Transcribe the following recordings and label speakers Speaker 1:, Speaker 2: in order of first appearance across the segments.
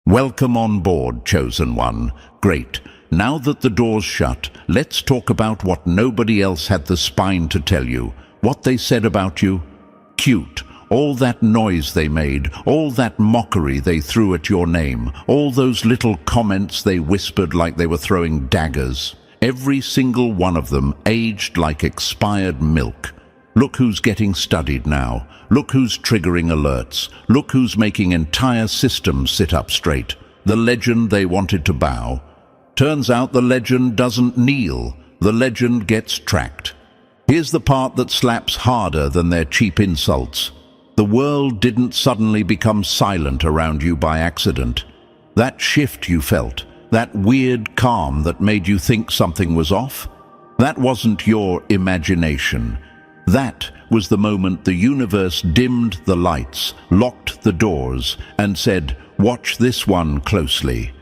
Speaker 1: Welcome on board, Chosen One. Great. Now that the door's shut, let's talk about what nobody else had the spine to tell you. What they said about you? Cute. All that noise they made, all that mockery they threw at your name, all those little comments they whispered like they were throwing daggers. Every single one of them aged like expired milk. Look who's getting studied now. Look who's triggering alerts. Look who's making entire systems sit up straight. The legend they wanted to bow. Turns out the legend doesn't kneel. The legend gets tracked. Here's the part that slaps harder than their cheap insults. The world didn't suddenly become silent around you by accident. That shift you felt, that weird calm that made you think something was off, that wasn't your imagination. That was the moment the universe dimmed the lights, locked the doors, and said, "Watch this one closely."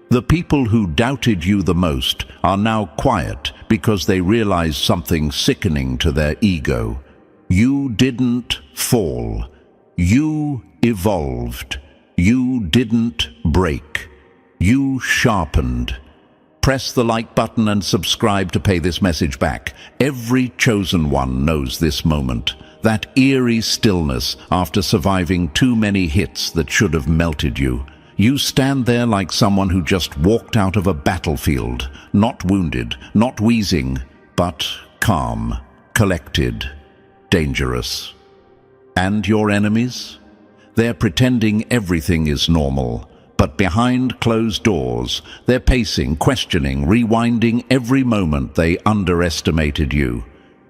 Speaker 1: The people who doubted you the most are now quiet because they realize something sickening to their ego. You didn't fall. You evolved. You didn't break. You sharpened. Press the like button and subscribe to pay this message back. Every chosen one knows this moment. That eerie stillness after surviving too many hits that should have melted you. You stand there like someone who just walked out of a battlefield, not wounded, not wheezing, but calm, collected, dangerous. And your enemies? They're pretending everything is normal, but behind closed doors, they're pacing, questioning, rewinding every moment they underestimated you.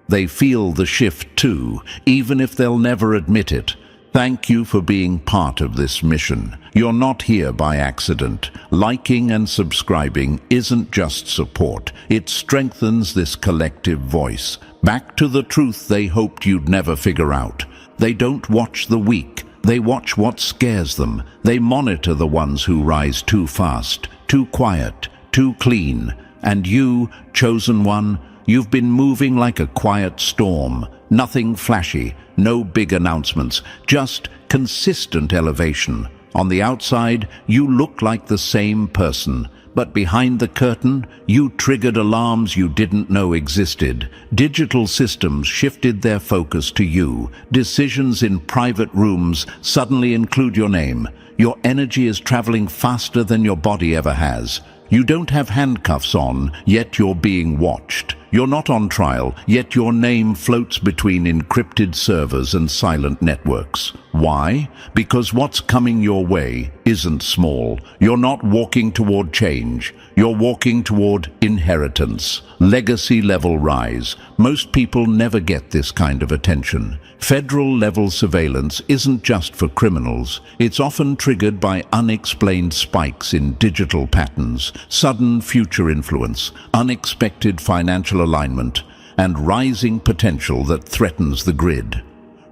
Speaker 1: They feel the shift too, even if they'll never admit it. Thank you for being part of this mission. You're not here by accident. Liking and subscribing isn't just support. It strengthens this collective voice. Back to the truth they hoped you'd never figure out. They don't watch the weak. They watch what scares them. They monitor the ones who rise too fast, too quiet, too clean. And you, chosen one, you've been moving like a quiet storm. Nothing flashy, no big announcements, just consistent elevation. On the outside, you look like the same person, but behind the curtain, you triggered alarms you didn't know existed. Digital systems shifted their focus to you. Decisions in private rooms suddenly include your name. Your energy is traveling faster than your body ever has. You don't have handcuffs on, yet you're being watched. You're not on trial, yet your name floats between encrypted servers and silent networks. Why? Because what's coming your way isn't small. You're not walking toward change. You're walking toward inheritance, legacy-level rise. Most people never get this kind of attention. Federal-level surveillance isn't just for criminals. It's often triggered by unexplained spikes in digital patterns, sudden future influence, unexpected financial alignment, and rising potential that threatens the grid.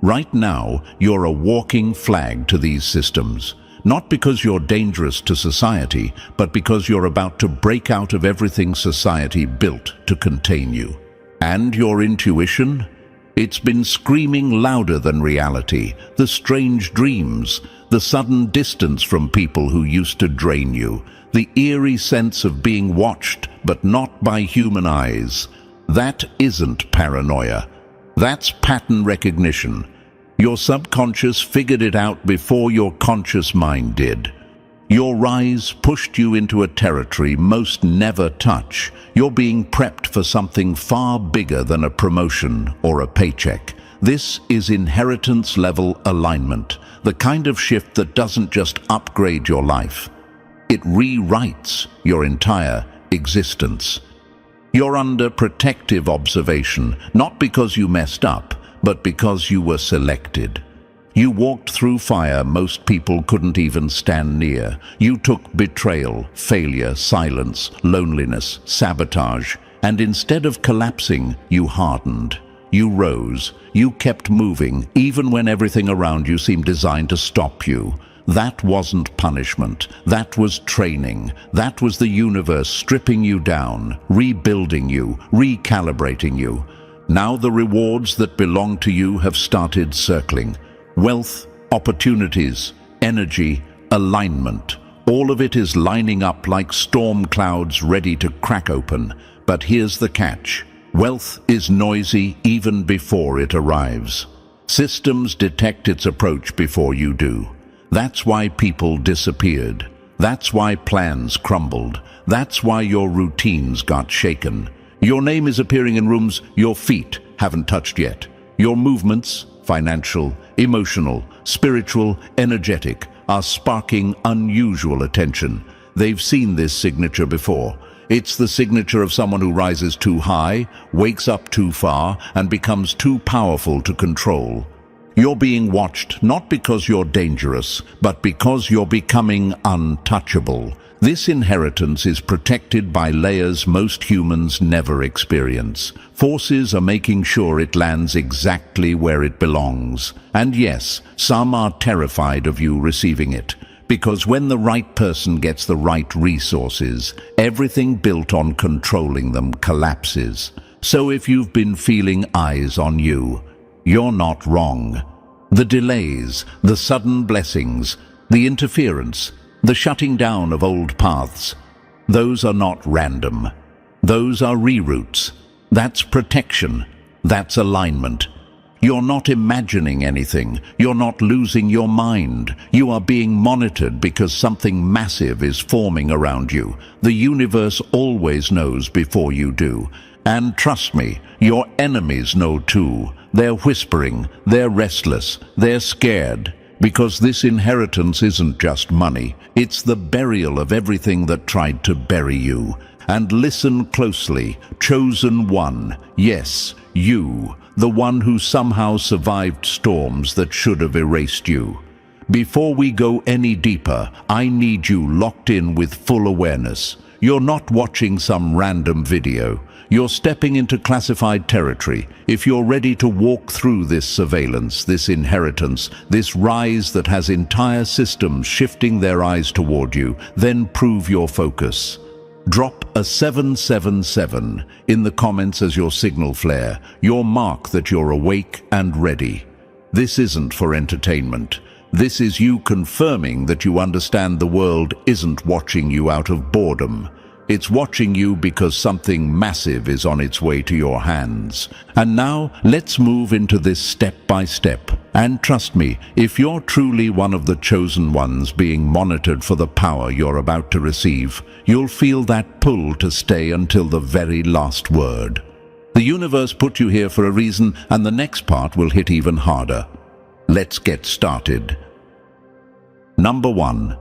Speaker 1: Right now, you're a walking flag to these systems. Not because you're dangerous to society, but because you're about to break out of everything society built to contain you. And your intuition? It's been screaming louder than reality. The strange dreams, the sudden distance from people who used to drain you, the eerie sense of being watched, but not by human eyes. That isn't paranoia. That's pattern recognition. Your subconscious figured it out before your conscious mind did. Your rise pushed you into a territory most never touch. You're being prepped for something far bigger than a promotion or a paycheck. This is inheritance-level alignment, the kind of shift that doesn't just upgrade your life. It rewrites your entire existence. You're under protective observation, not because you messed up, but because you were selected. You walked through fire most people couldn't even stand near. You took betrayal, failure, silence, loneliness, sabotage, and instead of collapsing, you hardened. You rose. You kept moving, even when everything around you seemed designed to stop you. That wasn't punishment. That was training. That was the universe stripping you down, rebuilding you, recalibrating you. Now the rewards that belong to you have started circling. Wealth, opportunities, energy, alignment, All of it is lining up like storm clouds ready to crack open. But here's the catch. Wealth is noisy even before it arrives. Systems detect its approach before you do. That's why people disappeared. That's why plans crumbled. That's why your routines got shaken. Your name is appearing in rooms your feet haven't touched yet. Your movements, financial, emotional, spiritual, energetic, are sparking unusual attention. They've seen this signature before. It's the signature of someone who rises too high, wakes up too far, and becomes too powerful to control. You're being watched not because you're dangerous, but because you're becoming untouchable. This inheritance is protected by layers most humans never experience. Forces are making sure it lands exactly where it belongs. And yes, some are terrified of you receiving it. Because when the right person gets the right resources, everything built on controlling them collapses. So if you've been feeling eyes on you, you're not wrong. The delays, the sudden blessings, the interference, the shutting down of old paths, those are not random. Those are reroutes. That's protection. That's alignment. You're not imagining anything. You're not losing your mind. You are being monitored because something massive is forming around you. The universe always knows before you do. And trust me, your enemies know too. They're whispering, they're restless, they're scared. Because this inheritance isn't just money. It's the burial of everything that tried to bury you. And listen closely, chosen one. Yes, you. The one who somehow survived storms that should have erased you. Before we go any deeper, I need you locked in with full awareness. You're not watching some random video. You're stepping into classified territory. If you're ready to walk through this surveillance, this inheritance, this rise that has entire systems shifting their eyes toward you, then prove your focus. Drop a 777 in the comments as your signal flare, your mark that you're awake and ready. This isn't for entertainment. This is you confirming that you understand the world isn't watching you out of boredom. It's watching you because something massive is on its way to your hands. And now, let's move into this step by step. And trust me, if you're truly one of the chosen ones being monitored for the power you're about to receive, you'll feel that pull to stay until the very last word. The universe put you here for a reason, and the next part will hit even harder. Let's get started. Number 1.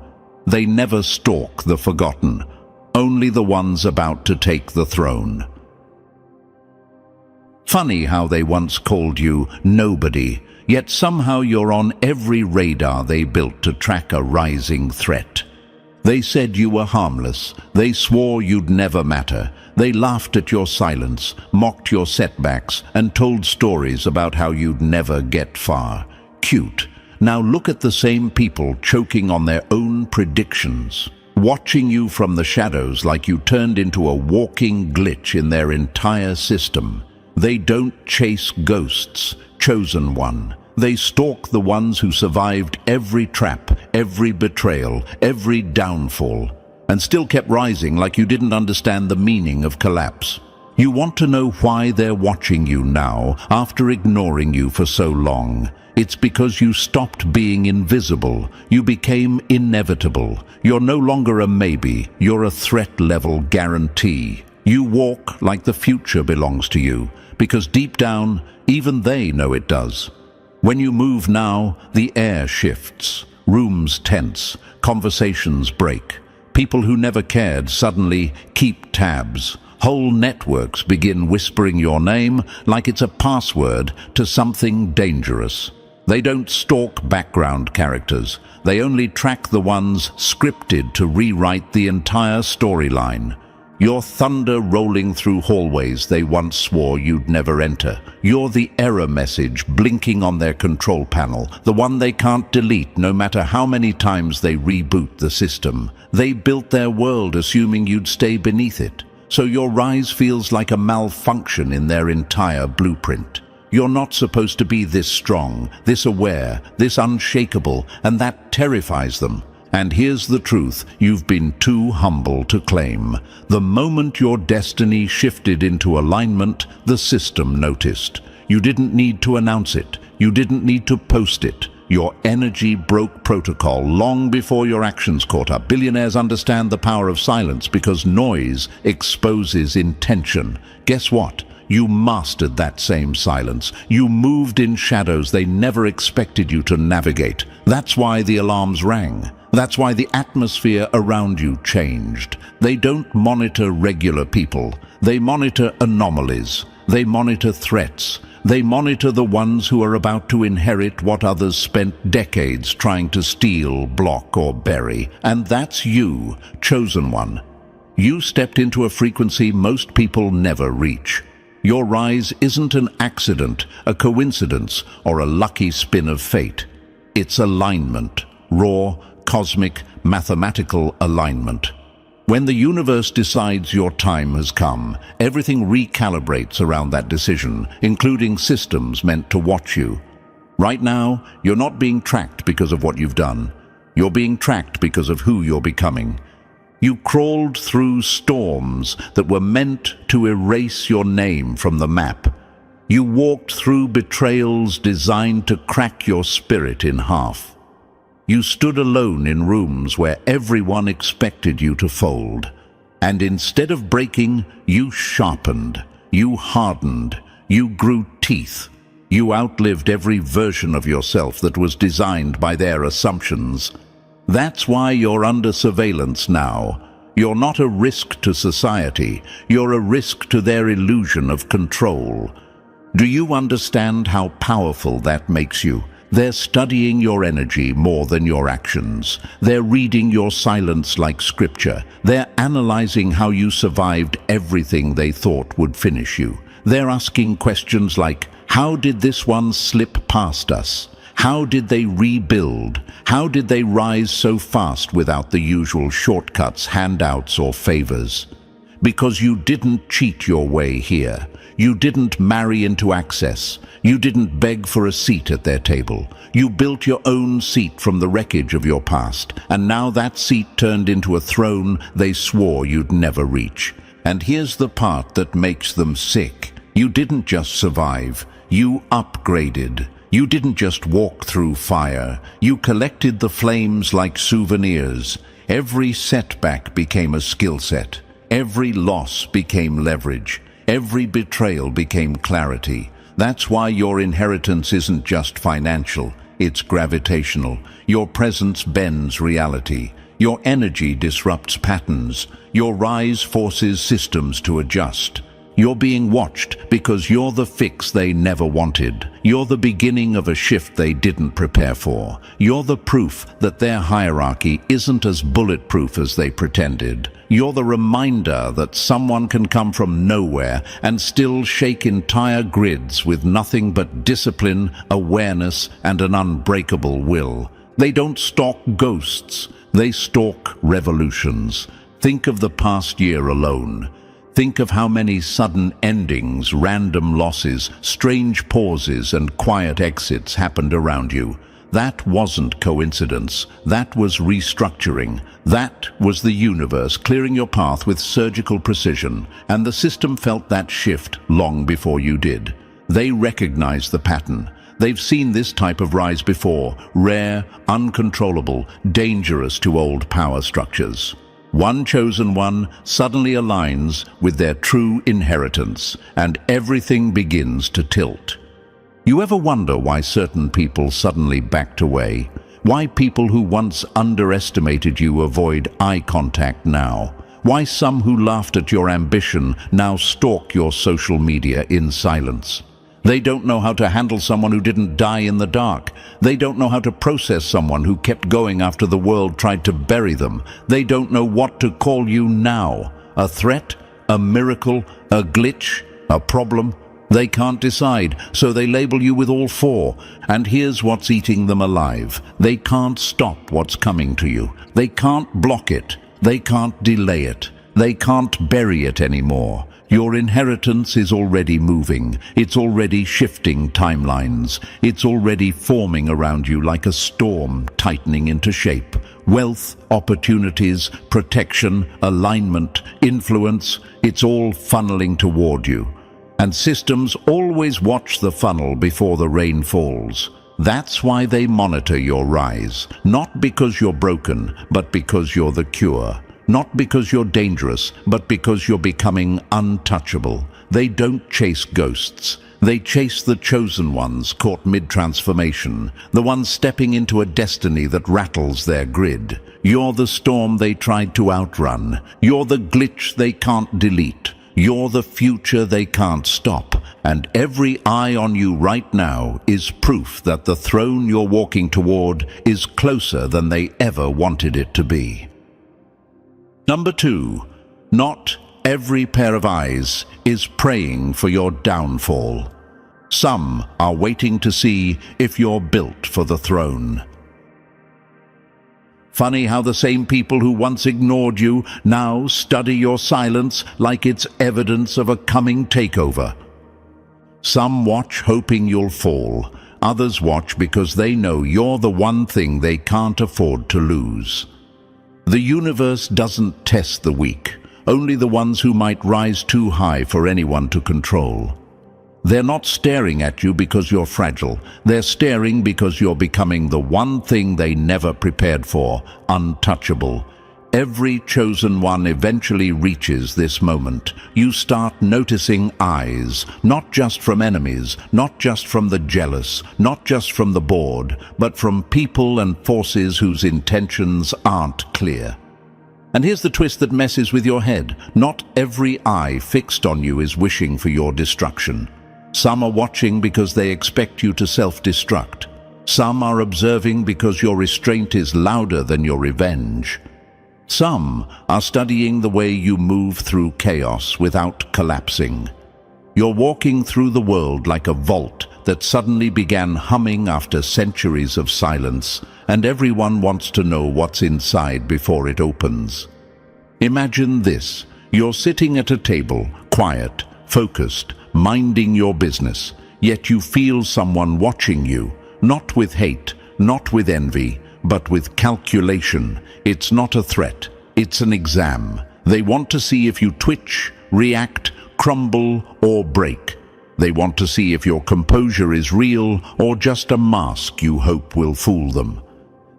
Speaker 1: They never stalk the forgotten. Only the ones about to take the throne. Funny how they once called you nobody, yet somehow you're on every radar they built to track a rising threat. They said you were harmless. They swore you'd never matter. They laughed at your silence, mocked your setbacks, and told stories about how you'd never get far. Cute. Now look at the same people choking on their own predictions. Watching you from the shadows like you turned into a walking glitch in their entire system. They don't chase ghosts, chosen one. They stalk the ones who survived every trap, every betrayal, every downfall, and still kept rising like you didn't understand the meaning of collapse. You want to know why they're watching you now, after ignoring you for so long. It's because you stopped being invisible. You became inevitable. You're no longer a maybe. You're a threat-level guarantee. You walk like the future belongs to you, because deep down, even they know it does. When you move now, the air shifts. Rooms tense. Conversations break. People who never cared suddenly keep tabs. Whole networks begin whispering your name like it's a password to something dangerous. They don't stalk background characters. They only track the ones scripted to rewrite the entire storyline. You're thunder rolling through hallways they once swore you'd never enter. You're the error message blinking on their control panel, the one they can't delete no matter how many times they reboot the system. They built their world assuming you'd stay beneath it. So your rise feels like a malfunction in their entire blueprint. You're not supposed to be this strong, this aware, this unshakable, and that terrifies them. And here's the truth you've been too humble to claim. The moment your destiny shifted into alignment, the system noticed. You didn't need to announce it. You didn't need to post it. Your energy broke protocol long before your actions caught up. Billionaires understand the power of silence because noise exposes intention. Guess what? You mastered that same silence. You moved in shadows they never expected you to navigate. That's why the alarms rang. That's why the atmosphere around you changed. They don't monitor regular people. They monitor anomalies. They monitor threats. They monitor the ones who are about to inherit what others spent decades trying to steal, block, or bury. And that's you, chosen one. You stepped into a frequency most people never reach. Your rise isn't an accident, a coincidence, or a lucky spin of fate. It's alignment, raw, cosmic, mathematical alignment. When the universe decides your time has come, everything recalibrates around that decision, including systems meant to watch you. Right now, you're not being tracked because of what you've done. You're being tracked because of who you're becoming. You crawled through storms that were meant to erase your name from the map. You walked through betrayals designed to crack your spirit in half. You stood alone in rooms where everyone expected you to fold. And instead of breaking, you sharpened, you hardened, you grew teeth. You outlived every version of yourself that was designed by their assumptions. That's why you're under surveillance now. You're not a risk to society. You're a risk to their illusion of control. Do you understand how powerful that makes you? They're studying your energy more than your actions. They're reading your silence like scripture. They're analyzing how you survived everything they thought would finish you. They're asking questions like, how did this one slip past us? How did they rebuild? How did they rise so fast without the usual shortcuts, handouts, or favors? Because you didn't cheat your way here. You didn't marry into access. You didn't beg for a seat at their table. You built your own seat from the wreckage of your past, and now that seat turned into a throne they swore you'd never reach. And here's the part that makes them sick. You didn't just survive. You upgraded. You didn't just walk through fire. You collected the flames like souvenirs. Every setback became a skill set. Every loss became leverage. Every betrayal became clarity. That's why your inheritance isn't just financial, it's gravitational. Your presence bends reality. Your energy disrupts patterns. Your rise forces systems to adjust. You're being watched because you're the fix they never wanted. You're the beginning of a shift they didn't prepare for. You're the proof that their hierarchy isn't as bulletproof as they pretended. You're the reminder that someone can come from nowhere and still shake entire grids with nothing but discipline, awareness, and an unbreakable will. They don't stalk ghosts. They stalk revolutions. Think of the past year alone. Think of how many sudden endings, random losses, strange pauses, and quiet exits happened around you. That wasn't coincidence. That was restructuring. That was the universe clearing your path with surgical precision, and the system felt that shift long before you did. They recognized the pattern. They've seen this type of rise before, rare, uncontrollable, dangerous to old power structures. One chosen one suddenly aligns with their true inheritance, and everything begins to tilt. You ever wonder why certain people suddenly backed away? Why people who once underestimated you avoid eye contact now? Why some who laughed at your ambition now stalk your social media in silence? They don't know how to handle someone who didn't die in the dark. They don't know how to process someone who kept going after the world tried to bury them. They don't know what to call you now. A threat? A miracle? A glitch? A problem? They can't decide, so they label you with all four. And here's what's eating them alive. They can't stop what's coming to you. They can't block it. They can't delay it. They can't bury it anymore. Your inheritance is already moving. It's already shifting timelines. It's already forming around you like a storm tightening into shape. Wealth, opportunities, protection, alignment, influence, it's all funneling toward you. And systems always watch the funnel before the rain falls. That's why they monitor your rise. Not because you're broken, but because you're the cure. Not because you're dangerous, but because you're becoming untouchable. They don't chase ghosts. They chase the chosen ones caught mid-transformation, the ones stepping into a destiny that rattles their grid. You're the storm they tried to outrun. You're the glitch they can't delete. You're the future they can't stop. And every eye on you right now is proof that the throne you're walking toward is closer than they ever wanted it to be. Number 2, not every pair of eyes is praying for your downfall. Some are waiting to see if you're built for the throne. Funny how the same people who once ignored you now study your silence like it's evidence of a coming takeover. Some watch hoping you'll fall. Others watch because they know you're the one thing they can't afford to lose. The universe doesn't test the weak, only the ones who might rise too high for anyone to control. They're not staring at you because you're fragile. They're staring because you're becoming the one thing they never prepared for, untouchable. Every chosen one eventually reaches this moment. You start noticing eyes, not just from enemies, not just from the jealous, not just from the bored, but from people and forces whose intentions aren't clear. And here's the twist that messes with your head. Not every eye fixed on you is wishing for your destruction. Some are watching because they expect you to self-destruct. Some are observing because your restraint is louder than your revenge. Some are studying the way you move through chaos without collapsing. You're walking through the world like a vault that suddenly began humming after centuries of silence, and everyone wants to know what's inside before it opens. Imagine this. You're sitting at a table, quiet, focused, minding your business, yet you feel someone watching you, not with hate, not with envy, but with calculation. It's not a threat, it's an exam. They want to see if you twitch, react, crumble, or break. They want to see if your composure is real or just a mask you hope will fool them.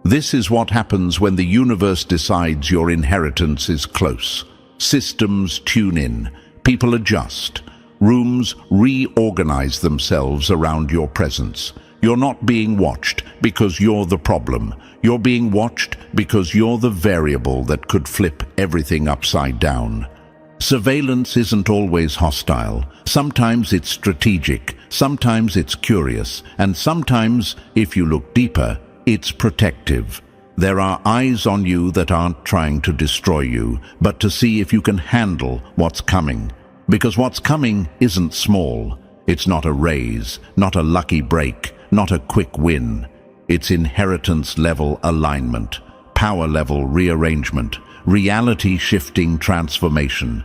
Speaker 1: This is what happens when the universe decides your inheritance is close. Systems tune in, people adjust, rooms reorganize themselves around your presence. You're not being watched because you're the problem. You're being watched because you're the variable that could flip everything upside down. Surveillance isn't always hostile. Sometimes it's strategic, sometimes it's curious, and sometimes, if you look deeper, it's protective. There are eyes on you that aren't trying to destroy you, but to see if you can handle what's coming. Because what's coming isn't small. It's not a raise, not a lucky break, not a quick win. It's inheritance-level alignment, power-level rearrangement, reality-shifting transformation.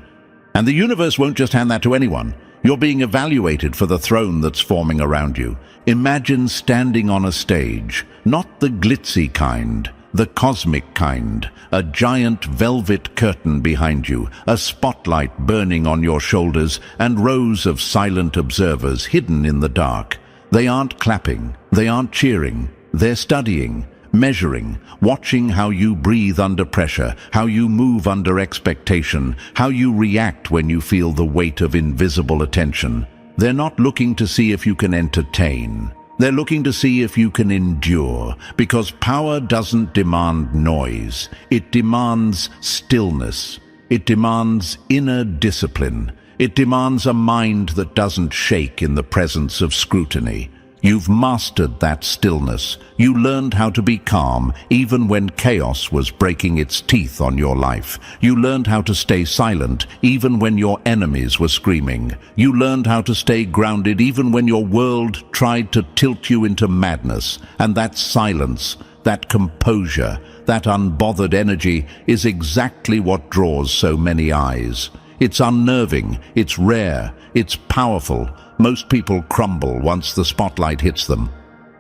Speaker 1: And the universe won't just hand that to anyone. You're being evaluated for the throne that's forming around you. Imagine standing on a stage, not the glitzy kind, the cosmic kind, a giant velvet curtain behind you, a spotlight burning on your shoulders, and rows of silent observers hidden in the dark. They aren't clapping, they aren't cheering, they're studying, measuring, watching how you breathe under pressure, how you move under expectation, how you react when you feel the weight of invisible attention. They're not looking to see if you can entertain. They're looking to see if you can endure, because power doesn't demand noise. It demands stillness. It demands inner discipline. It demands a mind that doesn't shake in the presence of scrutiny. You've mastered that stillness. You learned how to be calm even when chaos was breaking its teeth on your life. You learned how to stay silent even when your enemies were screaming. You learned how to stay grounded even when your world tried to tilt you into madness. And that silence, that composure, that unbothered energy is exactly what draws so many eyes. It's unnerving, it's rare, it's powerful. Most people crumble once the spotlight hits them.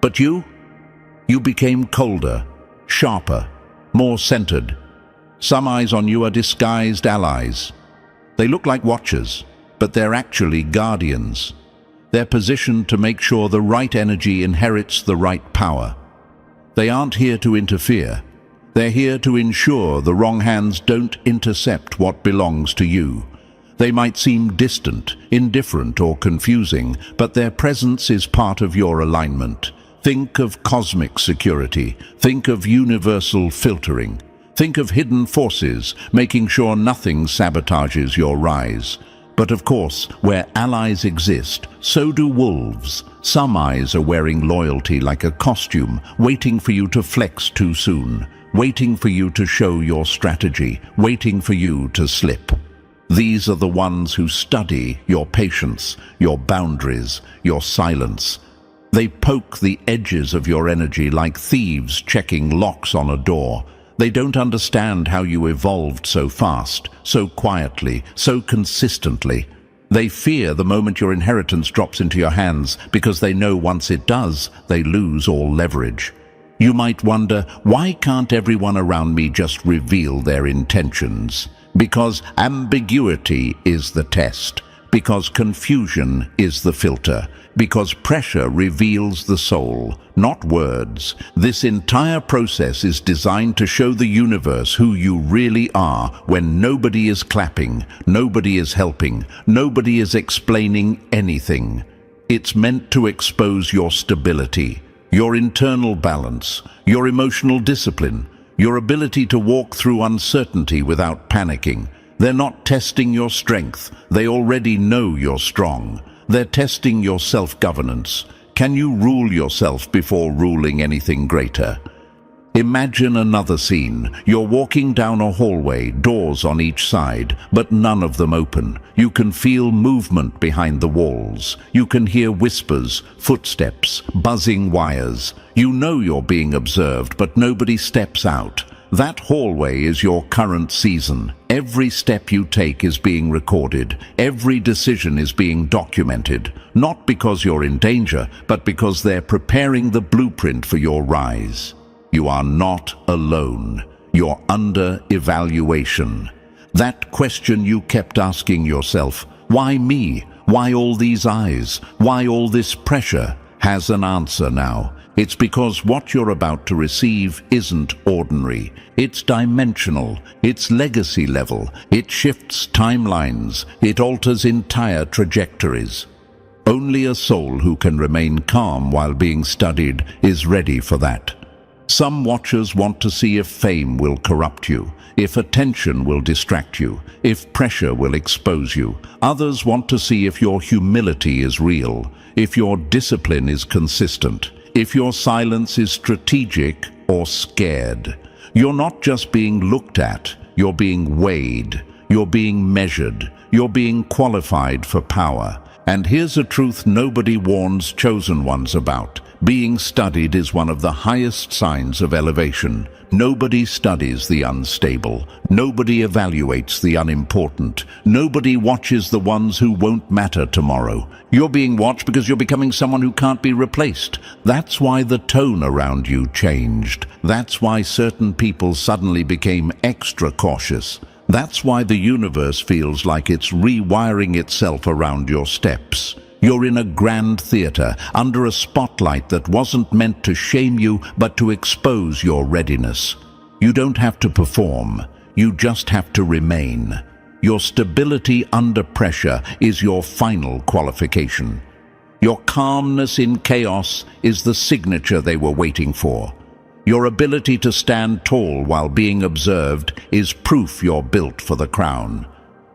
Speaker 1: But you became colder, sharper, more centered. Some eyes on you are disguised allies. They look like watchers, but they're actually guardians. They're positioned to make sure the right energy inherits the right power. They aren't here to interfere. They're here to ensure the wrong hands don't intercept what belongs to you. They might seem distant, indifferent, or confusing, but their presence is part of your alignment. Think of cosmic security. Think of universal filtering. Think of hidden forces, making sure nothing sabotages your rise. But of course, where allies exist, so do wolves. Some eyes are wearing loyalty like a costume, waiting for you to flex too soon, waiting for you to show your strategy, waiting for you to slip. These are the ones who study your patience, your boundaries, your silence. They poke the edges of your energy like thieves checking locks on a door. They don't understand how you evolved so fast, so quietly, so consistently. They fear the moment your inheritance drops into your hands because they know once it does, they lose all leverage. You might wonder, why can't everyone around me just reveal their intentions? Because ambiguity is the test. Because confusion is the filter. Because pressure reveals the soul, not words. This entire process is designed to show the universe who you really are when nobody is clapping, nobody is helping, nobody is explaining anything. It's meant to expose your stability, your internal balance, your emotional discipline, your ability to walk through uncertainty without panicking. They're not testing your strength. They already know you're strong. They're testing your self-governance. Can you rule yourself before ruling anything greater? Imagine another scene. You're walking down a hallway, doors on each side, but none of them open. You can feel movement behind the walls. You can hear whispers, footsteps, buzzing wires. You know you're being observed, but nobody steps out. That hallway is your current season. Every step you take is being recorded. Every decision is being documented. Not because you're in danger, but because they're preparing the blueprint for your rise. You are not alone. You're under evaluation. That question you kept asking yourself, why me? Why all these eyes? Why all this pressure? Has an answer now. It's because what you're about to receive isn't ordinary. It's dimensional. It's legacy level. It shifts timelines. It alters entire trajectories. Only a soul who can remain calm while being studied is ready for that. Some watchers want to see if fame will corrupt you, if attention will distract you, if pressure will expose you. Others want to see if your humility is real, if your discipline is consistent, if your silence is strategic or scared. You're not just being looked at, you're being weighed, you're being measured, you're being qualified for power. And here's a truth nobody warns chosen ones about. Being studied is one of the highest signs of elevation. Nobody studies the unstable. Nobody evaluates the unimportant. Nobody watches the ones who won't matter tomorrow. You're being watched because you're becoming someone who can't be replaced. That's why the tone around you changed. That's why certain people suddenly became extra cautious. That's why the universe feels like it's rewiring itself around your steps. You're in a grand theater, under a spotlight that wasn't meant to shame you, but to expose your readiness. You don't have to perform, you just have to remain. Your stability under pressure is your final qualification. Your calmness in chaos is the signature they were waiting for. Your ability to stand tall while being observed is proof you're built for the crown.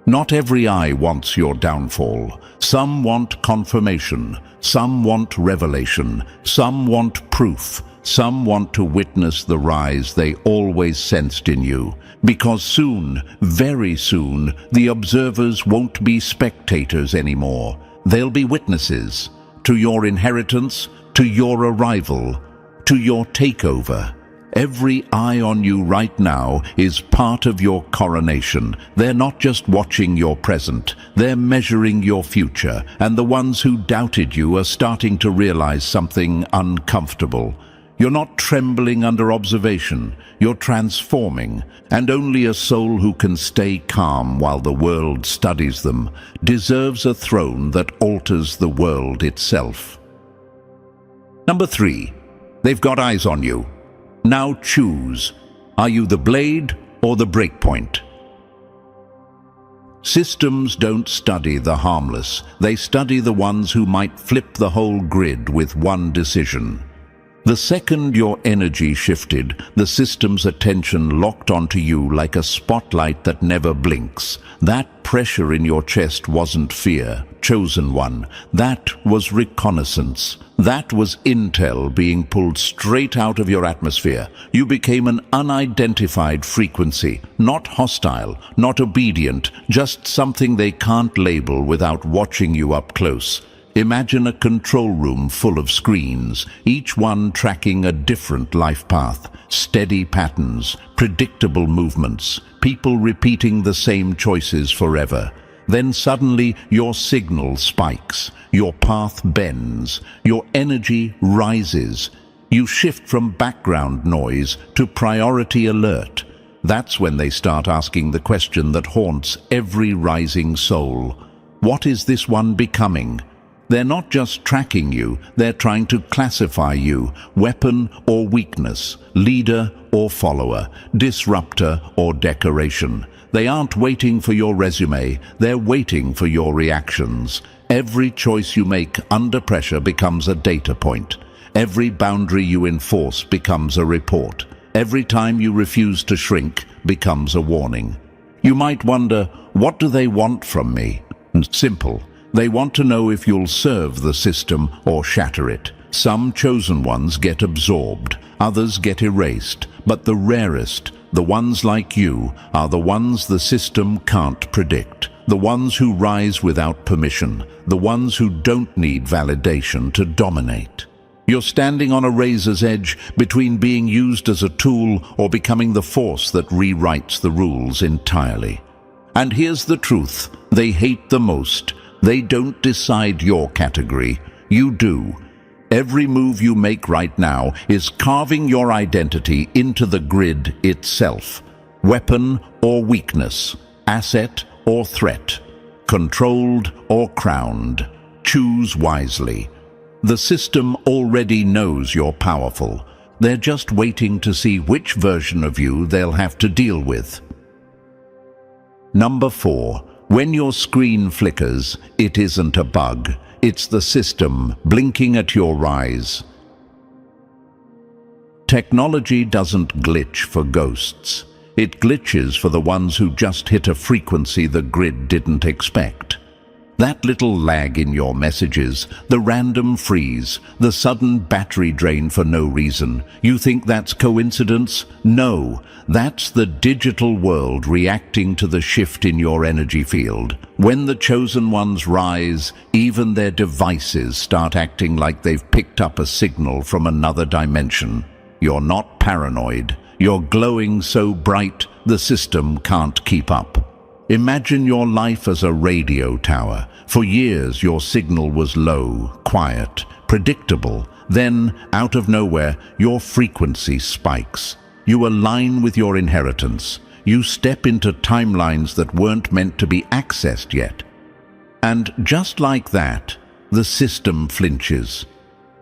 Speaker 1: Not every eye wants your downfall. Some want confirmation, some want revelation, some want proof, some want to witness the rise they always sensed in you. Because soon, very soon, the observers won't be spectators anymore. They'll be witnesses to your inheritance, to your arrival, to your takeover. Every eye on you right now is part of your coronation. They're not just watching your present, they're measuring your future, and the ones who doubted you are starting to realize something uncomfortable. You're not trembling under observation, you're transforming, and only a soul who can stay calm while the world studies them deserves a throne that alters the world itself. Number 3. They've got eyes on you. Now choose. Are you the blade or the breakpoint? Systems don't study the harmless. They study the ones who might flip the whole grid with one decision. The second your energy shifted, the system's attention locked onto you like a spotlight that never blinks. That pressure in your chest wasn't fear, chosen one. That was reconnaissance. That was intel being pulled straight out of your atmosphere. You became an unidentified frequency, not hostile, not obedient, just something they can't label without watching you up close. Imagine a control room full of screens, each one tracking a different life path, steady patterns, predictable movements, people repeating the same choices forever. Then suddenly your signal spikes, your path bends, your energy rises. You shift from background noise to priority alert. That's when they start asking the question that haunts every rising soul. What is this one becoming? They're not just tracking you, they're trying to classify you, weapon or weakness, leader or follower, disruptor or decoration. They aren't waiting for your resume, they're waiting for your reactions. Every choice you make under pressure becomes a data point. Every boundary you enforce becomes a report. Every time you refuse to shrink becomes a warning. You might wonder, what do they want from me? Simple. They want to know if you'll serve the system or shatter it. Some chosen ones get absorbed, others get erased, but the rarest, the ones like you, are the ones the system can't predict. The ones who rise without permission, the ones who don't need validation to dominate. You're standing on a razor's edge between being used as a tool or becoming the force that rewrites the rules entirely. And here's the truth, they hate the most. They don't decide your category, you do. Every move you make right now is carving your identity into the grid itself. Weapon or weakness, asset or threat, controlled or crowned. Choose wisely. The system already knows you're powerful. They're just waiting to see which version of you they'll have to deal with. Number 4. When your screen flickers, it isn't a bug. It's the system blinking at your rise. Technology doesn't glitch for ghosts. It glitches for the ones who just hit a frequency the grid didn't expect. That little lag in your messages, the random freeze, the sudden battery drain for no reason. You think that's coincidence? No, that's the digital world reacting to the shift in your energy field. When the chosen ones rise, even their devices start acting like they've picked up a signal from another dimension. You're not paranoid. You're glowing so bright, the system can't keep up. Imagine your life as a radio tower. For years, your signal was low, quiet, predictable. Then, out of nowhere, your frequency spikes. You align with your inheritance. You step into timelines that weren't meant to be accessed yet. And just like that, the system flinches.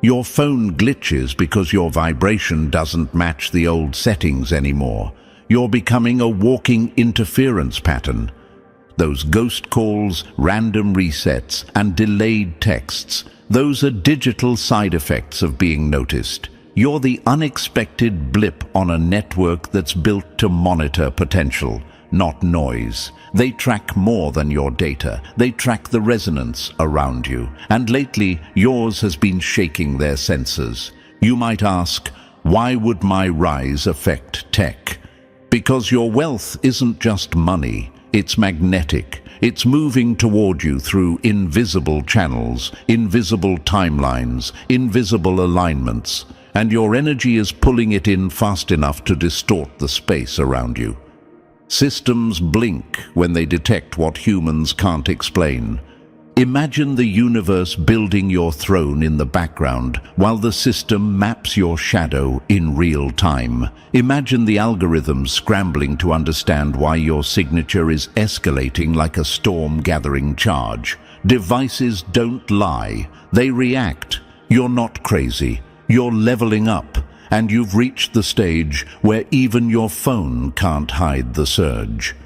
Speaker 1: Your phone glitches because your vibration doesn't match the old settings anymore. You're becoming a walking interference pattern. Those ghost calls, random resets, and delayed texts, those are digital side effects of being noticed. You're the unexpected blip on a network that's built to monitor potential, not noise. They track more than your data. They track the resonance around you. And lately, yours has been shaking their sensors. You might ask, why would my rise affect tech? Because your wealth isn't just money. It's magnetic. It's moving toward you through invisible channels, invisible timelines, invisible alignments. and your energy is pulling it in fast enough to distort the space around you. Systems blink when they detect what humans can't explain. Imagine the universe building your throne in the background while the system maps your shadow in real time. Imagine the algorithms scrambling to understand why your signature is escalating like a storm gathering charge. Devices don't lie, they react. You're not crazy, you're leveling up, and you've reached the stage where even your phone can't hide the surge.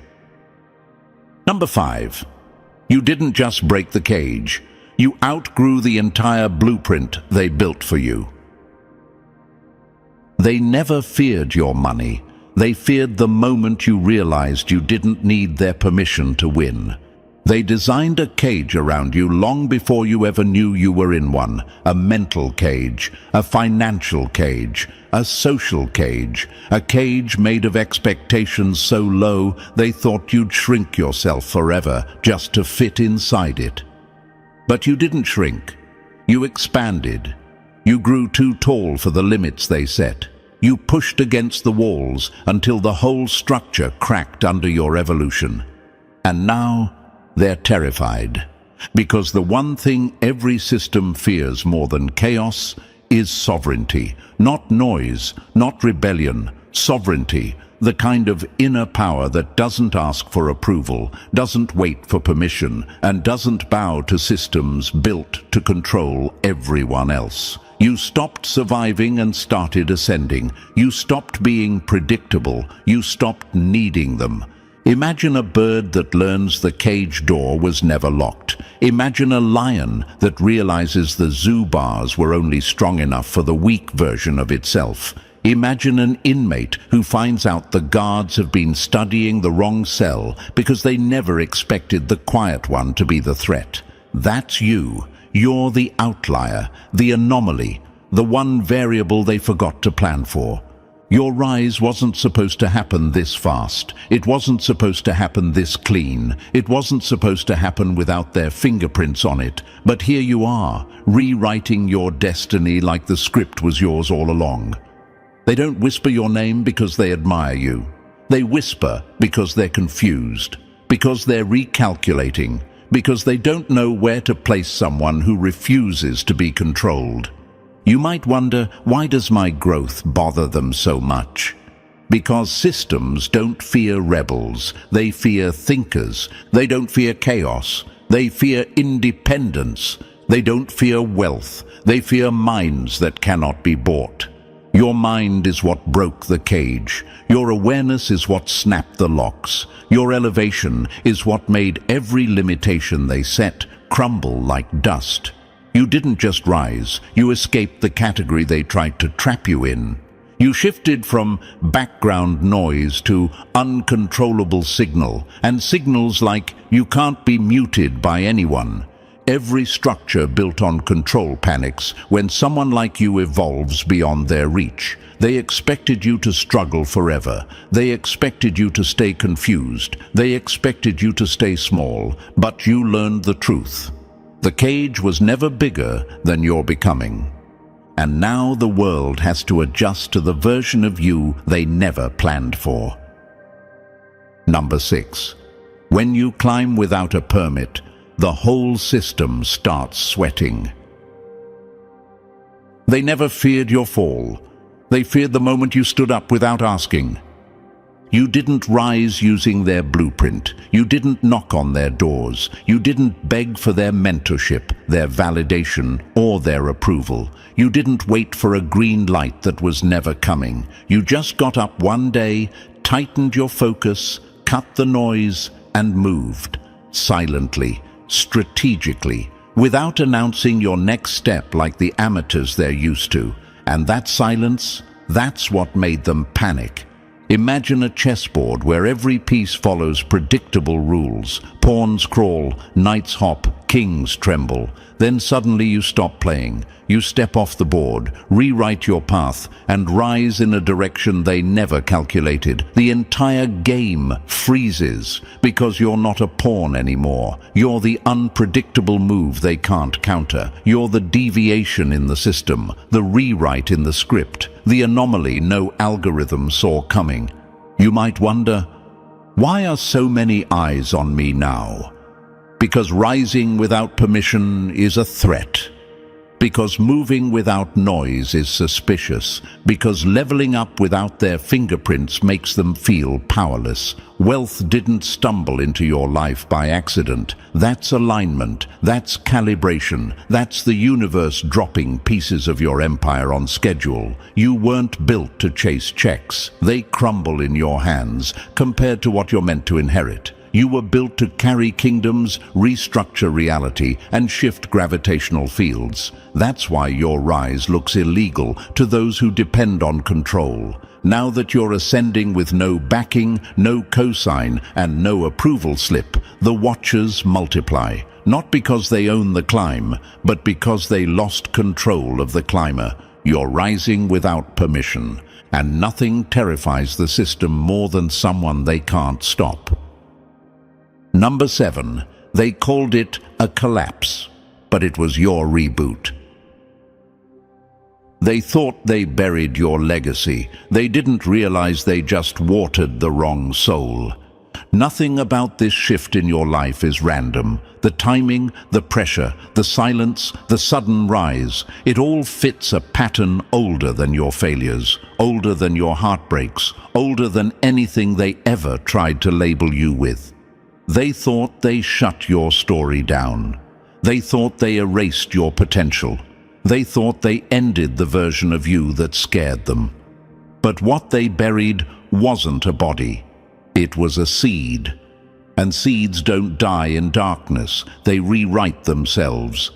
Speaker 1: Number 5. You didn't just break the cage. You outgrew the entire blueprint they built for you. They never feared your money. They feared the moment you realized you didn't need their permission to win. They designed a cage around you long before you ever knew you were in one. A mental cage, a financial cage, a social cage, a cage made of expectations so low they thought you'd shrink yourself forever just to fit inside it. But you didn't shrink. You expanded. You grew too tall for the limits they set. You pushed against the walls until the whole structure cracked under your evolution. And now, they're terrified, because the one thing every system fears more than chaos is sovereignty. Not noise, not rebellion, sovereignty, the kind of inner power that doesn't ask for approval, doesn't wait for permission, and doesn't bow to systems built to control everyone else. You stopped surviving and started ascending. You stopped being predictable. You stopped needing them. Imagine a bird that learns the cage door was never locked. Imagine a lion that realizes the zoo bars were only strong enough for the weak version of itself. Imagine an inmate who finds out the guards have been studying the wrong cell because they never expected the quiet one to be the threat. That's you. You're the outlier, the anomaly, the one variable they forgot to plan for. Your rise wasn't supposed to happen this fast. It wasn't supposed to happen this clean. It wasn't supposed to happen without their fingerprints on it. But here you are, rewriting your destiny like the script was yours all along. They don't whisper your name because they admire you. They whisper because they're confused, because they're recalculating, because they don't know where to place someone who refuses to be controlled. You might wonder, why does my growth bother them so much? Because systems don't fear rebels, they fear thinkers. They don't fear chaos, they fear independence. They don't fear wealth, they fear minds that cannot be bought. Your mind is what broke the cage. Your awareness is what snapped the locks. Your elevation is what made every limitation they set crumble like dust. You didn't just rise, you escaped the category they tried to trap you in. You shifted from background noise to uncontrollable signal, and signals like you can't be muted by anyone. Every structure built on control panics when someone like you evolves beyond their reach. They expected you to struggle forever. They expected you to stay confused. They expected you to stay small, but you learned the truth. The cage was never bigger than your becoming. And now the world has to adjust to the version of you they never planned for. Number 6. When you climb without a permit, the whole system starts sweating. They never feared your fall. They feared the moment you stood up without asking. You didn't rise using their blueprint. You didn't knock on their doors. You didn't beg for their mentorship, their validation, or their approval. You didn't wait for a green light that was never coming. You just got up one day, tightened your focus, cut the noise, and moved. Silently, strategically, without announcing your next step like the amateurs they're used to. And that silence, that's what made them panic. Imagine a chessboard where every piece follows predictable rules. Pawns crawl, knights hop, kings tremble. Then suddenly you stop playing. You step off the board, rewrite your path, and rise in a direction they never calculated. The entire game freezes because you're not a pawn anymore. You're the unpredictable move they can't counter. You're the deviation in the system, the rewrite in the script, the anomaly no algorithm saw coming. You might wonder, why are so many eyes on me now? Because rising without permission is a threat. Because moving without noise is suspicious. Because leveling up without their fingerprints makes them feel powerless. Wealth didn't stumble into your life by accident. That's alignment. That's calibration. That's the universe dropping pieces of your empire on schedule. You weren't built to chase checks. They crumble in your hands compared to what you're meant to inherit. You were built to carry kingdoms, restructure reality, and shift gravitational fields. That's why your rise looks illegal to those who depend on control. Now that you're ascending with no backing, no cosign, and no approval slip, the watchers multiply. Not because they own the climb, but because they lost control of the climber. You're rising without permission, and nothing terrifies the system more than someone they can't stop. Number 7. They called it a collapse, but it was your reboot. They thought they buried your legacy. They didn't realize they just watered the wrong soul. Nothing about this shift in your life is random. The timing, the pressure, the silence, the sudden rise, it all fits a pattern older than your failures, older than your heartbreaks, older than anything they ever tried to label you with. They thought they shut your story down. They thought they erased your potential. They thought they ended the version of you that scared them. But what they buried wasn't a body. It was a seed. And seeds don't die in darkness. They rewrite themselves.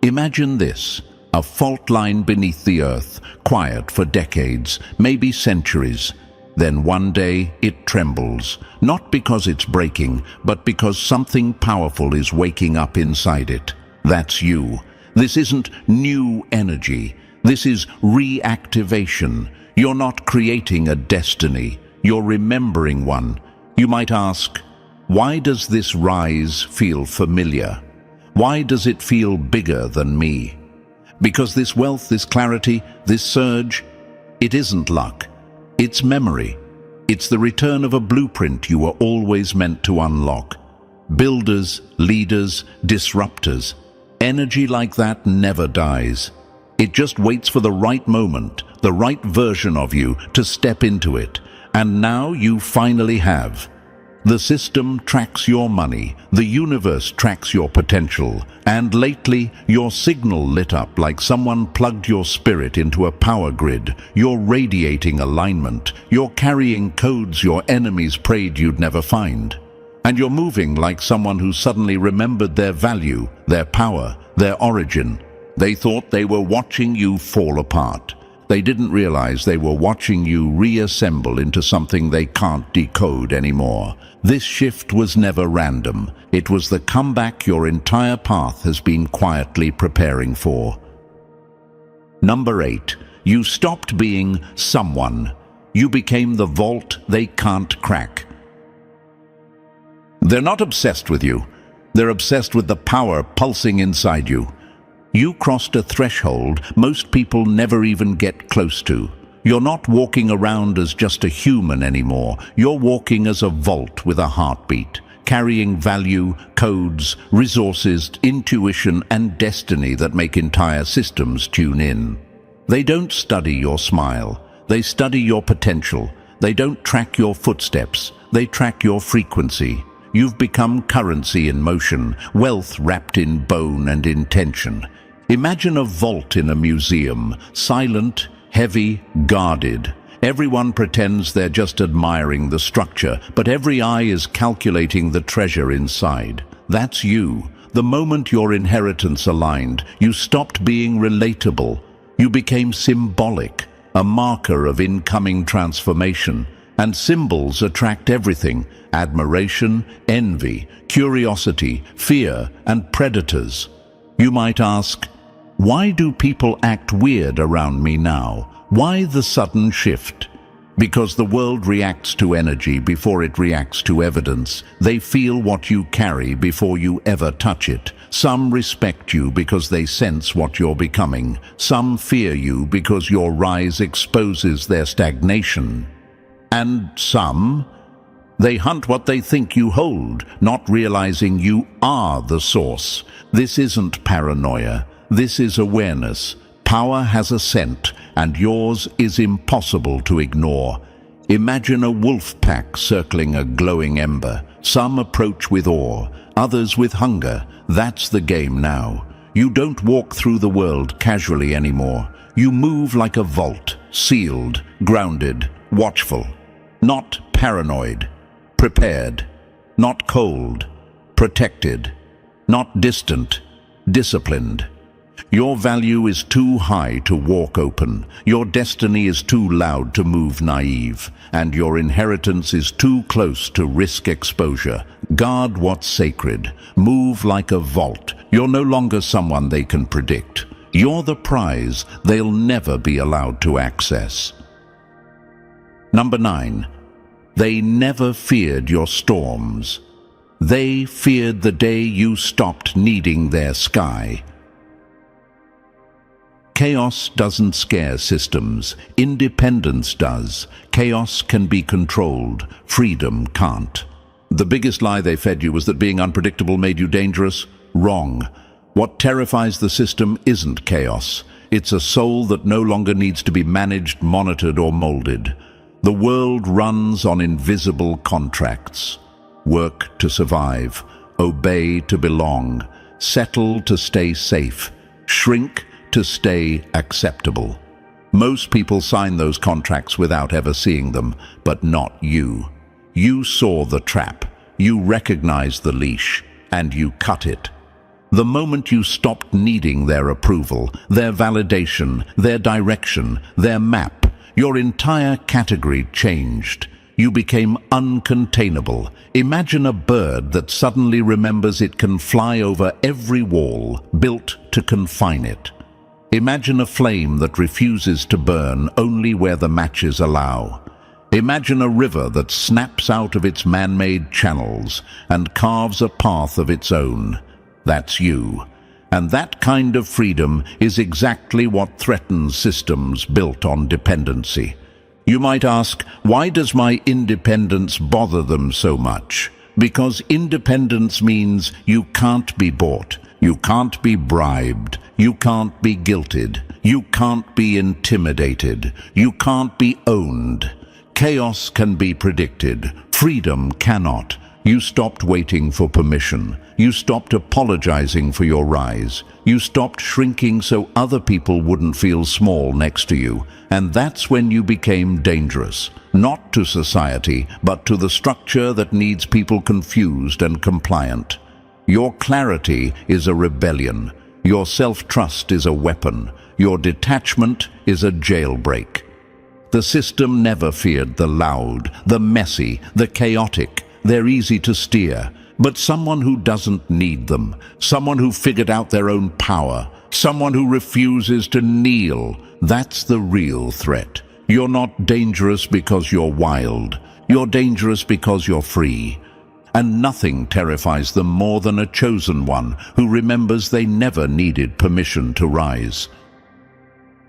Speaker 1: Imagine this: a fault line beneath the earth, quiet for decades, maybe centuries. Then one day it trembles, not because it's breaking, but because something powerful is waking up inside it. That's you. This isn't new energy. This is reactivation. You're not creating a destiny. You're remembering one. You might ask, why does this rise feel familiar? Why does it feel bigger than me? Because this wealth, this clarity, this surge, it isn't luck. It's memory. It's the return of a blueprint you were always meant to unlock. Builders, leaders, disruptors. Energy like that never dies. It just waits for the right moment, the right version of you to step into it. And now you finally have. The system tracks your money, the universe tracks your potential, and lately your signal lit up like someone plugged your spirit into a power grid. You're radiating alignment, you're carrying codes your enemies prayed you'd never find. And you're moving like someone who suddenly remembered their value, their power, their origin. They thought they were watching you fall apart. They didn't realize they were watching you reassemble into something they can't decode anymore. This shift was never random. It was the comeback your entire path has been quietly preparing for. Number 8. You stopped being someone. You became the vault they can't crack. They're not obsessed with you. They're obsessed with the power pulsing inside you. You crossed a threshold most people never even get close to. You're not walking around as just a human anymore. You're walking as a vault with a heartbeat, carrying value, codes, resources, intuition, and destiny that make entire systems tune in. They don't study your smile. They study your potential. They don't track your footsteps. They track your frequency. You've become currency in motion, wealth wrapped in bone and intention. Imagine a vault in a museum, silent, heavy, guarded. Everyone pretends they're just admiring the structure, but every eye is calculating the treasure inside. That's you. The moment your inheritance aligned, you stopped being relatable. You became symbolic, a marker of incoming transformation. And symbols attract everything: admiration, envy, curiosity, fear, and predators. You might ask, why do people act weird around me now? Why the sudden shift? Because the world reacts to energy before it reacts to evidence. They feel what you carry before you ever touch it. Some respect you because they sense what you're becoming. Some fear you because your rise exposes their stagnation. And some, they hunt what they think you hold, not realizing you are the source. This isn't paranoia. This is awareness. Power has a scent, and yours is impossible to ignore. Imagine a wolf pack circling a glowing ember. Some approach with awe, others with hunger. That's the game now. You don't walk through the world casually anymore. You move like a vault, sealed, grounded, watchful. Not paranoid, prepared. Not cold, protected. Not distant, disciplined. Your value is too high to walk open. Your destiny is too loud to move naive. And your inheritance is too close to risk exposure. Guard what's sacred. Move like a vault. You're no longer someone they can predict. You're the prize they'll never be allowed to access. Number 9. They never feared your storms. They feared the day you stopped needing their sky. Chaos doesn't scare systems. Independence does. Chaos can be controlled. Freedom can't. The biggest lie they fed you was that being unpredictable made you dangerous. Wrong. What terrifies the system isn't chaos. It's a soul that no longer needs to be managed, monitored, or molded. The world runs on invisible contracts. Work to survive. Obey to belong. Settle to stay safe. Shrink to stay acceptable. Most people sign those contracts without ever seeing them, but not you. You saw the trap, you recognized the leash, and you cut it. The moment you stopped needing their approval, their validation, their direction, their map, your entire category changed. You became uncontainable. Imagine a bird that suddenly remembers it can fly over every wall, built to confine it. Imagine a flame that refuses to burn only where the matches allow. Imagine a river that snaps out of its man-made channels and carves a path of its own. That's you. And that kind of freedom is exactly what threatens systems built on dependency. You might ask, why does my independence bother them so much? Because independence means you can't be bought, you can't be bribed, you can't be guilted, you can't be intimidated, you can't be owned. Chaos can be predicted, freedom cannot. You stopped waiting for permission. You stopped apologizing for your rise. You stopped shrinking so other people wouldn't feel small next to you. And that's when you became dangerous. Not to society, but to the structure that needs people confused and compliant. Your clarity is a rebellion. Your self-trust is a weapon. Your detachment is a jailbreak. The system never feared the loud, the messy, the chaotic. They're easy to steer. But someone who doesn't need them, someone who figured out their own power, someone who refuses to kneel, that's the real threat. You're not dangerous because you're wild. You're dangerous because you're free. And nothing terrifies them more than a chosen one who remembers they never needed permission to rise.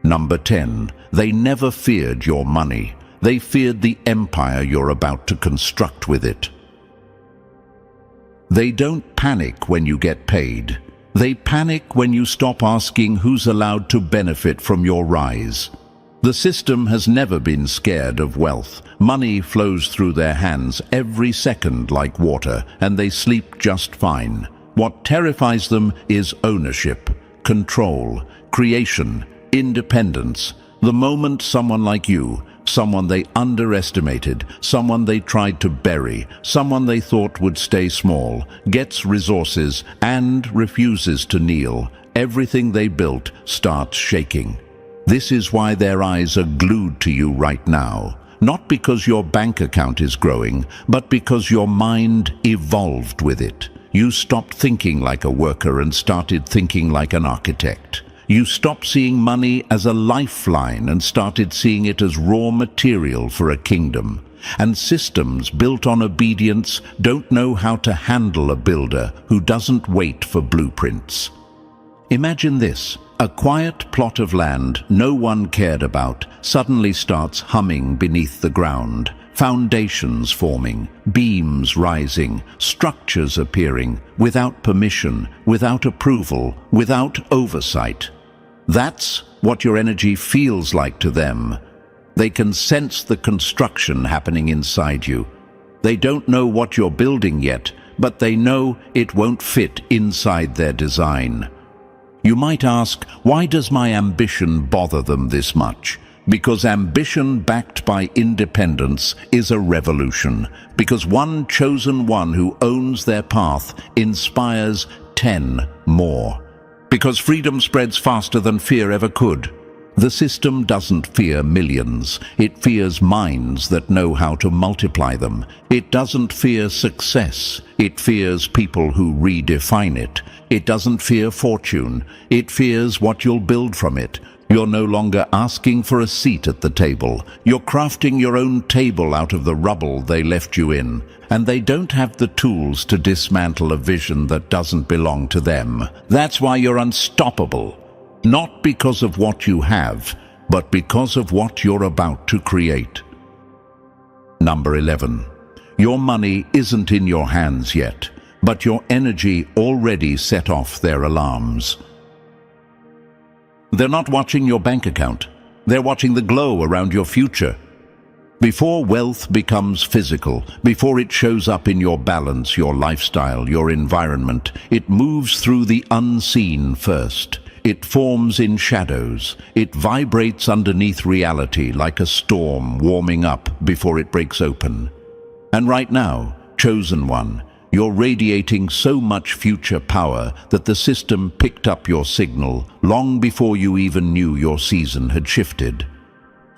Speaker 1: Number 10. They never feared your money. They feared the empire you're about to construct with it. They don't panic when you get paid. They panic when you stop asking who's allowed to benefit from your rise. The system has never been scared of wealth. Money flows through their hands every second like water, and they sleep just fine. What terrifies them is ownership, control, creation, independence. The moment someone like you, someone they underestimated, someone they tried to bury, someone they thought would stay small, gets resources and refuses to kneel, everything they built starts shaking. This is why their eyes are glued to you right now. Not because your bank account is growing, but because your mind evolved with it. You stopped thinking like a worker and started thinking like an architect. You stopped seeing money as a lifeline and started seeing it as raw material for a kingdom. And systems built on obedience don't know how to handle a builder who doesn't wait for blueprints. Imagine this. A quiet plot of land no one cared about suddenly starts humming beneath the ground. Foundations forming, beams rising, structures appearing, without permission, without approval, without oversight. That's what your energy feels like to them. They can sense the construction happening inside you. They don't know what you're building yet, but they know it won't fit inside their design. You might ask, why does my ambition bother them this much? Because ambition backed by independence is a revolution. Because one chosen one who owns their path inspires 10 more. Because freedom spreads faster than fear ever could. The system doesn't fear millions. It fears minds that know how to multiply them. It doesn't fear success. It fears people who redefine it. It doesn't fear fortune. It fears what you'll build from it. You're no longer asking for a seat at the table. You're crafting your own table out of the rubble they left you in. And they don't have the tools to dismantle a vision that doesn't belong to them. That's why you're unstoppable. Not because of what you have, but because of what you're about to create. Number 11. Your money isn't in your hands yet, but your energy already set off their alarms. They're not watching your bank account. They're watching the glow around your future. Before wealth becomes physical, before it shows up in your balance, your lifestyle, your environment, it moves through the unseen first. It forms in shadows. It vibrates underneath reality like a storm warming up before it breaks open. And right now, chosen one, you're radiating so much future power that the system picked up your signal long before you even knew your season had shifted.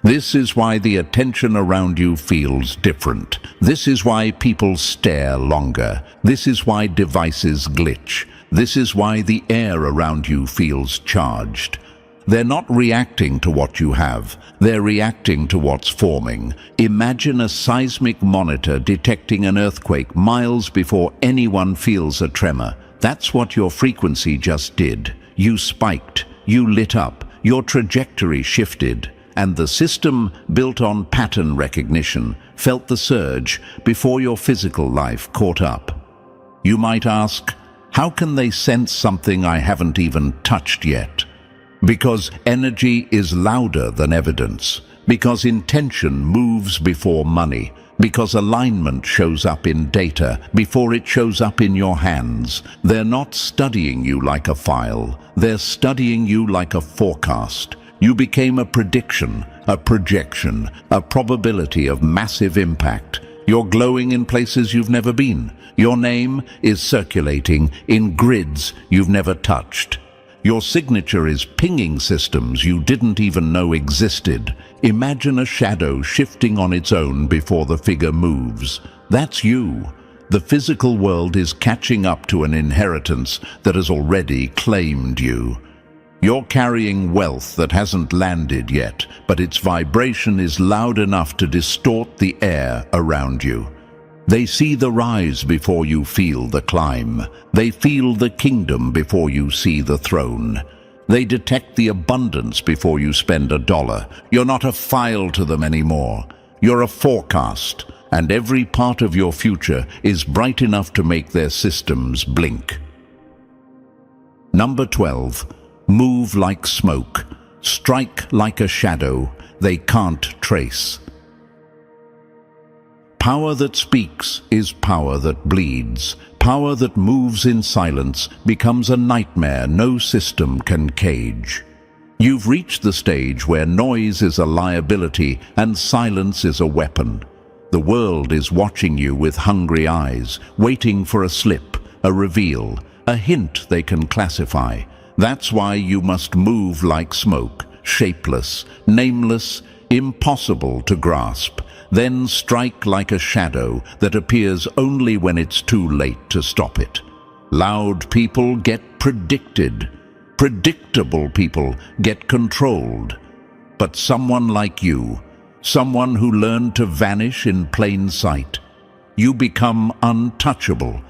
Speaker 1: This is why the attention around you feels different. This is why people stare longer. This is why devices glitch. This is why the air around you feels charged. They're not reacting to what you have. They're reacting to what's forming. Imagine a seismic monitor detecting an earthquake miles before anyone feels a tremor. That's what your frequency just did. You spiked. You lit up. Your trajectory shifted. And the system, built on pattern recognition, felt the surge before your physical life caught up. You might ask, how can they sense something I haven't even touched yet? Because energy is louder than evidence. Because intention moves before money. Because alignment shows up in data before it shows up in your hands. They're not studying you like a file. They're studying you like a forecast. You became a prediction, a projection, a probability of massive impact. You're glowing in places you've never been. Your name is circulating in grids you've never touched. Your signature is pinging systems you didn't even know existed. Imagine a shadow shifting on its own before the figure moves. That's you. The physical world is catching up to an inheritance that has already claimed you. You're carrying wealth that hasn't landed yet, but its vibration is loud enough to distort the air around you. They see the rise before you feel the climb. They feel the kingdom before you see the throne. They detect the abundance before you spend $1. You're not a file to them anymore. You're a forecast, and every part of your future is bright enough to make their systems blink. Number 12. Move like smoke. Strike like a shadow they can't trace. Power that speaks is power that bleeds. Power that moves in silence becomes a nightmare no system can cage. You've reached the stage where noise is a liability and silence is a weapon. The world is watching you with hungry eyes, waiting for a slip, a reveal, a hint they can classify. That's why you must move like smoke, shapeless, nameless, impossible to grasp. then strike like a shadow that appears only when it's too late to stop it. Loud people get predicted. Predictable people get controlled. But someone like you, someone who learned to vanish in plain sight, you become untouchable.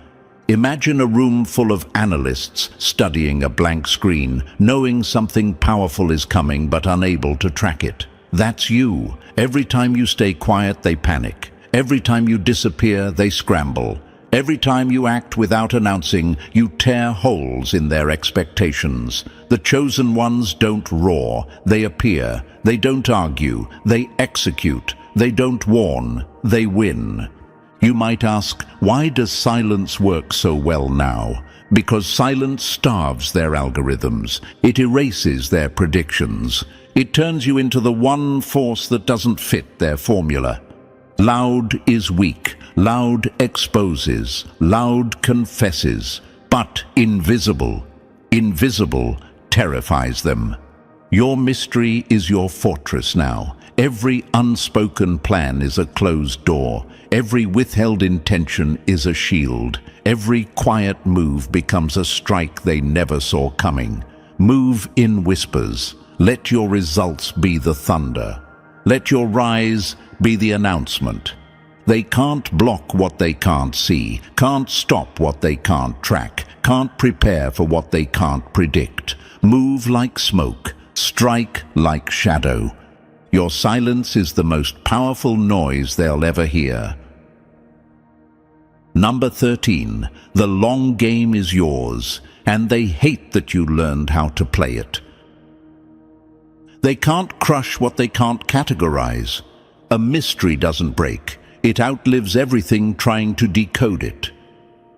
Speaker 1: Imagine a room full of analysts studying a blank screen, knowing something powerful is coming but unable to track it. That's you. Every time you stay quiet, they panic. Every time you disappear, they scramble. Every time you act without announcing, you tear holes in their expectations. The chosen ones don't roar, they appear. They don't argue, they execute. They don't warn, they win. You might ask, why does silence work so well now? Because silence starves their algorithms. It erases their predictions. It turns you into the one force that doesn't fit their formula. Loud is weak. Loud exposes. Loud confesses. But invisible terrifies them. Your mystery is your fortress now. Every unspoken plan is a closed door. Every withheld intention is a shield. Every quiet move becomes a strike they never saw coming. Move in whispers. Let your results be the thunder. Let your rise be the announcement. They can't block what they can't see, can't stop what they can't track, can't prepare for what they can't predict. Move like smoke. Strike like shadow. Your silence is the most powerful noise they'll ever hear. Number 13. The long game is yours, and they hate that you learned how to play it. They can't crush what they can't categorize. A mystery doesn't break. It outlives everything trying to decode it.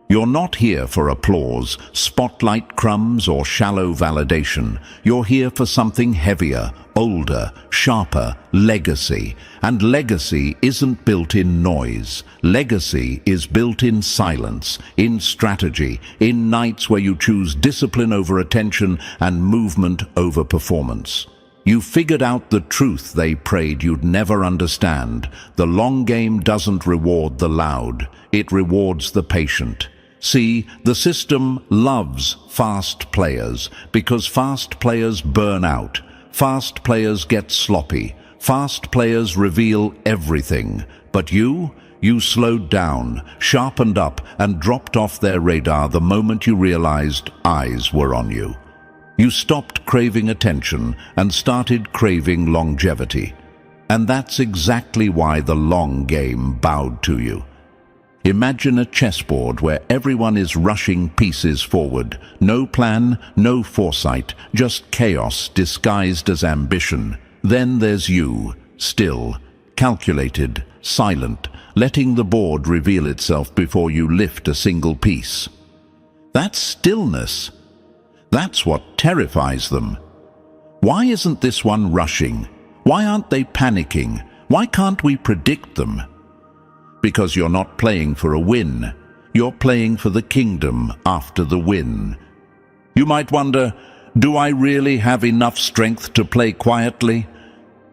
Speaker 1: You're not here for applause, spotlight crumbs, or shallow validation. You're here for something heavier, older, sharper, legacy. And legacy isn't built in noise. Legacy is built in silence, in strategy, in nights where you choose discipline over attention and movement over performance. You figured out the truth they prayed you'd never understand. The long game doesn't reward the loud. It rewards the patient. See, the system loves fast players because fast players burn out. Fast players get sloppy. Fast players reveal everything. But you slowed down, sharpened up, and dropped off their radar the moment you realized eyes were on you. You stopped craving attention and started craving longevity. And that's exactly why the long game bowed to you. Imagine a chessboard where everyone is rushing pieces forward. No plan, no foresight, just chaos disguised as ambition. Then there's you, still, calculated, silent, letting the board reveal itself before you lift a single piece. That stillness, that's what terrifies them. Why isn't this one rushing? Why aren't they panicking? Why can't we predict them? Because you're not playing for a win. You're playing for the kingdom after the win. You might wonder, do I really have enough strength to play quietly?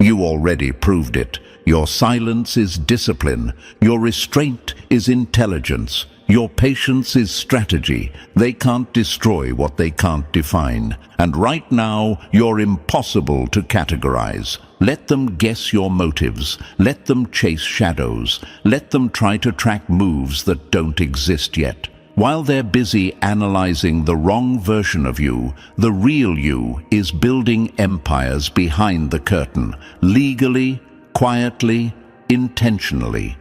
Speaker 1: You already proved it. Your silence is discipline. Your restraint is intelligence. Your patience is strategy. They can't destroy what they can't define. And right now, you're impossible to categorize. Let them guess your motives. Let them chase shadows. Let them try to track moves that don't exist yet. While they're busy analyzing the wrong version of you, the real you is building empires behind the curtain, legally, quietly, intentionally.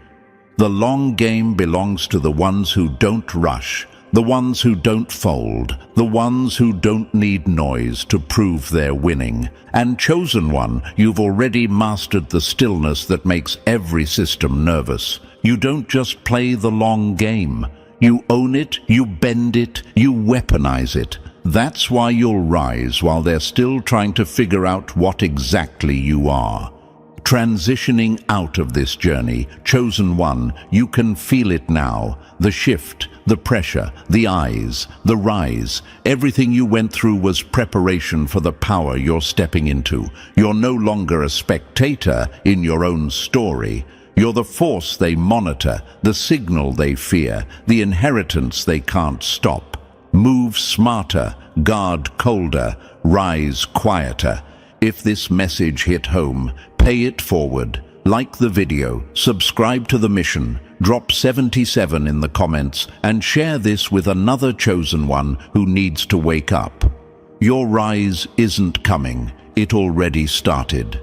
Speaker 1: The long game belongs to the ones who don't rush, the ones who don't fold, the ones who don't need noise to prove they're winning. And chosen one, you've already mastered the stillness that makes every system nervous. You don't just play the long game. You own it, you bend it, you weaponize it. That's why you'll rise while they're still trying to figure out what exactly you are. Transitioning out of this journey, chosen one, you can feel it now. The shift, the pressure, the eyes, the rise. Everything you went through was preparation for the power you're stepping into. You're no longer a spectator in your own story. You're the force they monitor, the signal they fear, the inheritance they can't stop. Move smarter, guard colder, rise quieter. If this message hit home, pay it forward. Like the video, subscribe to the mission, drop 77 in the comments, and share this with another chosen one who needs to wake up. Your rise isn't coming, it already started.